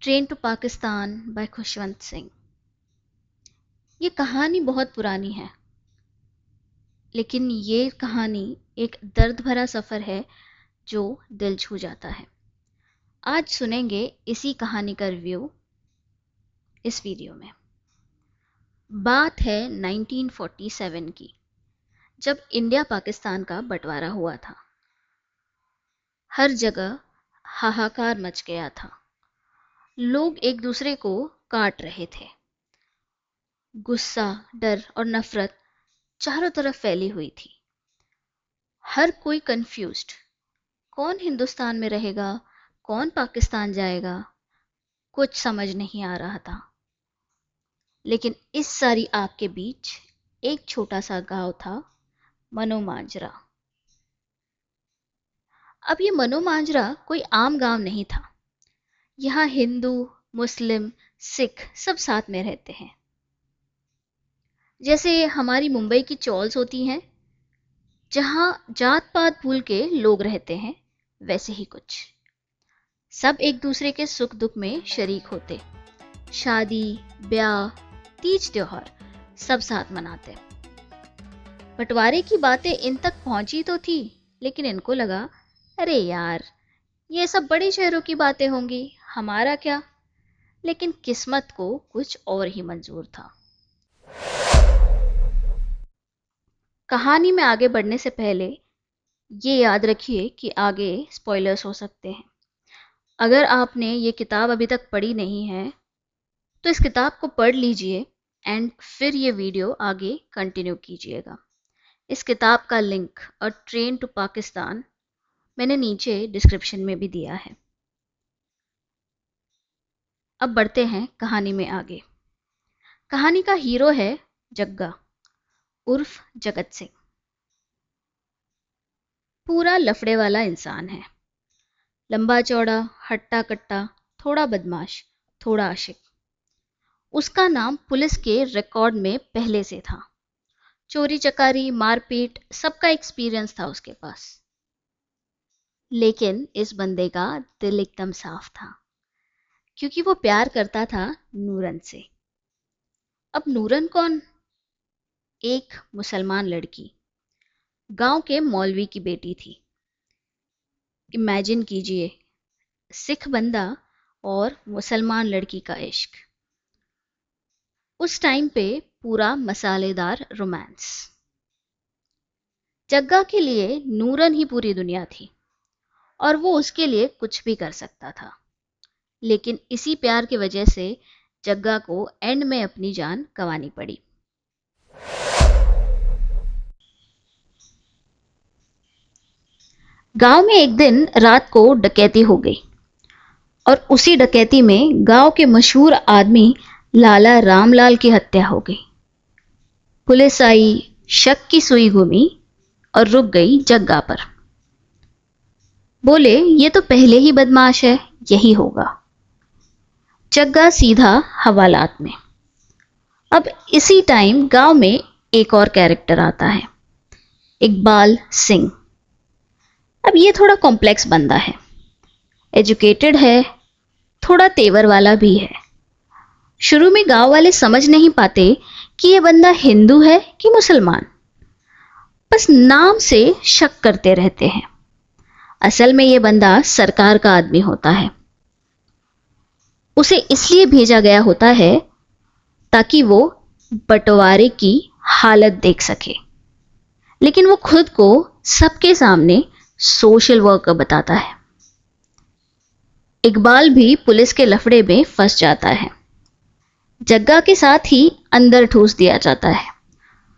Train to Pakistan by Khushwant Singh. ये कहानी बहुत पुरानी है, लेकिन ये कहानी एक दर्द भरा सफ़र है जो दिल छू जाता है। आज सुनेंगे इसी कहानी का रिव्यू इस वीडियो में। बात है 1947 की, जब इंडिया पाकिस्तान का बंटवारा हुआ था। हर जगह हाहाकार मच गया था। लोग एक दूसरे को काट रहे थे। गुस्सा, डर और नफरत चारों तरफ फैली हुई थी। हर कोई कंफ्यूज्ड, कौन हिंदुस्तान में रहेगा, कौन पाकिस्तान जाएगा, कुछ समझ नहीं आ रहा था। लेकिन इस सारी आग के बीच एक छोटा सा गांव था, मनोमांजरा। अब ये मनोमांजरा कोई आम गांव नहीं था। यहाँ हिंदू, मुस्लिम, सिख सब साथ में रहते हैं। जैसे हमारी मुंबई की चॉल्स होती हैं, जहाँ जात पात भूल के लोग रहते हैं, वैसे ही कुछ। सब एक दूसरे के सुख दुख में शरीक होते। शादी, ब्याह, तीज त्योहार सब साथ मनाते। बंटवारे की बातें इन तक पहुंची तो थी, लेकिन इनको लगा, अरे यार, ये सब बड़े शहरों की बातें होंगी, हमारा क्या। लेकिन किस्मत को कुछ और ही मंजूर था। कहानी में आगे बढ़ने से पहले ये याद रखिए कि आगे स्पॉयलर्स हो सकते हैं। अगर आपने ये किताब अभी तक पढ़ी नहीं है, तो इस किताब को पढ़ लीजिए एंड फिर ये वीडियो आगे कंटिन्यू कीजिएगा। इस किताब का लिंक और ट्रेन टू पाकिस्तान मैंने नीचे डिस्क्रिप्शन में भी दिया है। अब बढ़ते हैं कहानी में आगे। कहानी का हीरो है जग्गा उर्फ जगत सिंह। पूरा लफड़े वाला इंसान है। लंबा चौड़ा, हट्टा कट्टा, थोड़ा बदमाश, थोड़ा आशिक। उसका नाम पुलिस के रिकॉर्ड में पहले से था। चोरी चकारी, मारपीट, सबका एक्सपीरियंस था उसके पास। लेकिन इस बंदे का दिल एकदम साफ था, क्योंकि वो प्यार करता था नूरन से। अब नूरन कौन? एक मुसलमान लड़की, गांव के मौलवी की बेटी थी। इमेजिन कीजिए, सिख बंदा और मुसलमान लड़की का इश्क। उस टाइम पे पूरा मसालेदार रोमांस। जग्गा के लिए नूरन ही पूरी दुनिया थी, और वो उसके लिए कुछ भी कर सकता था। लेकिन इसी प्यार की वजह से जग्गा को एंड में अपनी जान गंवानी पड़ी। गांव में एक दिन रात को डकैती हो गई, और उसी डकैती में गांव के मशहूर आदमी लाला रामलाल की हत्या हो गई। पुलिस आई, शक की सुई घूमी और रुक गई जग्गा पर। बोले, ये तो पहले ही बदमाश है, यही होगा। जग्गा सीधा हवालात में। अब इसी टाइम गांव में एक और कैरेक्टर आता है, इकबाल सिंह। अब ये थोड़ा कॉम्प्लेक्स बंदा है, एजुकेटेड है, थोड़ा तेवर वाला भी है। शुरू में गांव वाले समझ नहीं पाते कि ये बंदा हिंदू है कि मुसलमान। बस नाम से शक करते रहते हैं। असल में ये बंदा सरकार का आदमी होता है। उसे इसलिए भेजा गया होता है ताकि वो बंटवारे की हालत देख सके। लेकिन वो खुद को सबके सामने सोशल वर्कर बताता है। इकबाल भी पुलिस के लफड़े में फंस जाता है। जग्गा के साथ ही अंदर ठूस दिया जाता है।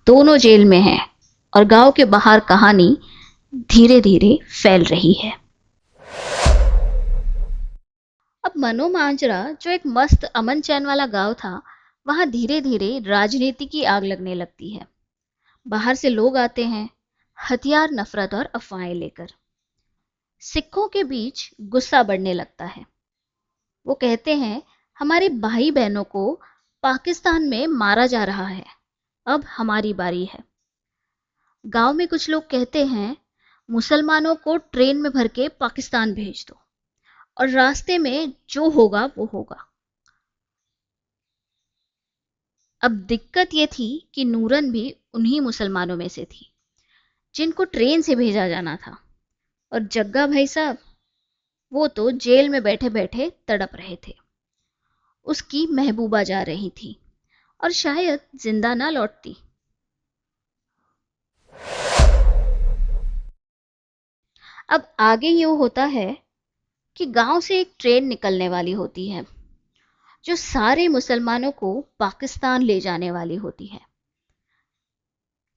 दोनों जेल में हैं, और गांव के बाहर कहानी धीरे धीरे फैल रही है। अब मनोमांजरा, जो एक मस्त अमन चैन वाला गांव था, वहां धीरे धीरे राजनीति की आग लगने लगती है। बाहर से लोग आते हैं, हथियार, नफरत और अफवाहें लेकर। सिखों के बीच गुस्सा बढ़ने लगता है। वो कहते हैं, हमारे भाई बहनों को पाकिस्तान में मारा जा रहा है, अब हमारी बारी है। गांव में कुछ लोग कहते हैं, मुसलमानों को ट्रेन में भर के पाकिस्तान भेज दो, और रास्ते में जो होगा वो होगा। अब दिक्कत ये थी कि नूरन भी उन्हीं मुसलमानों में से थी जिनको ट्रेन से भेजा जाना था, और जग्गा भाई साहब, वो तो जेल में बैठे बैठे तड़प रहे थे। उसकी महबूबा जा रही थी और शायद जिंदा ना लौटती। अब आगे यूं होता है कि गांव से एक ट्रेन निकलने वाली होती है जो सारे मुसलमानों को पाकिस्तान ले जाने वाली होती है।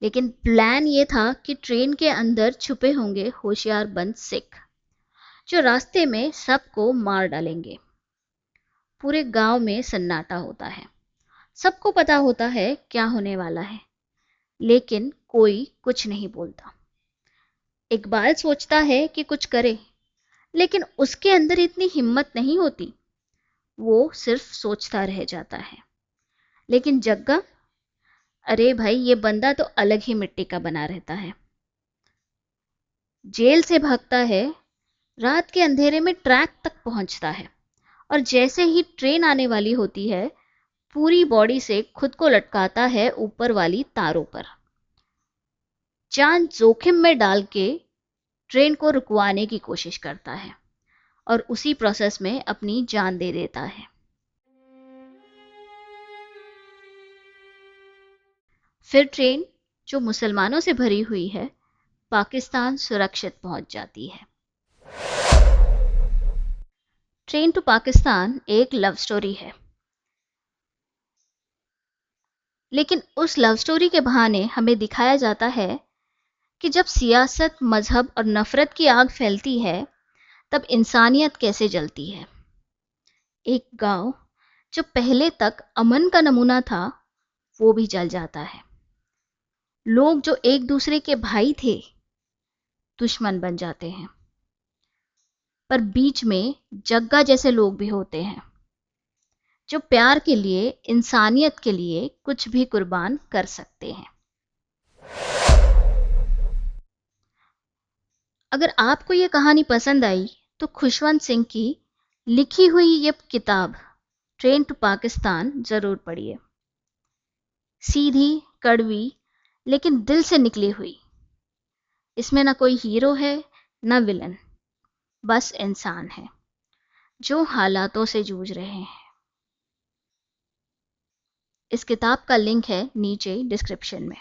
लेकिन प्लान ये था कि ट्रेन के अंदर छुपे होंगे होशियारबंद सिख जो रास्ते में सबको मार डालेंगे। पूरे गांव में सन्नाटा होता है। सबको पता होता है क्या होने वाला है, लेकिन कोई कुछ नहीं बोलता। इकबाल सोचता है कि कुछ करे, लेकिन उसके अंदर इतनी हिम्मत नहीं होती। वो सिर्फ सोचता रह जाता है। लेकिन जग्गा, अरे भाई, ये बंदा तो अलग ही मिट्टी का बना रहता है। जेल से भागता है, रात के अंधेरे में ट्रैक तक पहुंचता है, और जैसे ही ट्रेन आने वाली होती है पूरी बॉडी से खुद को लटकाता है ऊपर वाली तारों पर। जान जोखिम में डाल के ट्रेन को रुकवाने की कोशिश करता है और उसी प्रोसेस में अपनी जान दे देता है। फिर ट्रेन, जो मुसलमानों से भरी हुई है, पाकिस्तान सुरक्षित पहुंच जाती है। ट्रेन टू पाकिस्तान एक लव स्टोरी है, लेकिन उस लव स्टोरी के बहाने हमें दिखाया जाता है कि जब सियासत, मजहब और नफरत की आग फैलती है तब इंसानियत कैसे जलती है। एक गांव जो पहले तक अमन का नमूना था, वो भी जल जाता है। लोग जो एक दूसरे के भाई थे, दुश्मन बन जाते हैं। पर बीच में जग्गा जैसे लोग भी होते हैं जो प्यार के लिए, इंसानियत के लिए कुछ भी कुर्बान कर सकते हैं। अगर आपको ये कहानी पसंद आई तो खुशवंत सिंह की लिखी हुई ये किताब ट्रेन टू पाकिस्तान जरूर पढ़िए। सीधी, कड़वी, लेकिन दिल से निकली हुई। इसमें ना कोई हीरो है ना विलन, बस इंसान है जो हालातों से जूझ रहे हैं। इस किताब का लिंक है नीचे डिस्क्रिप्शन में।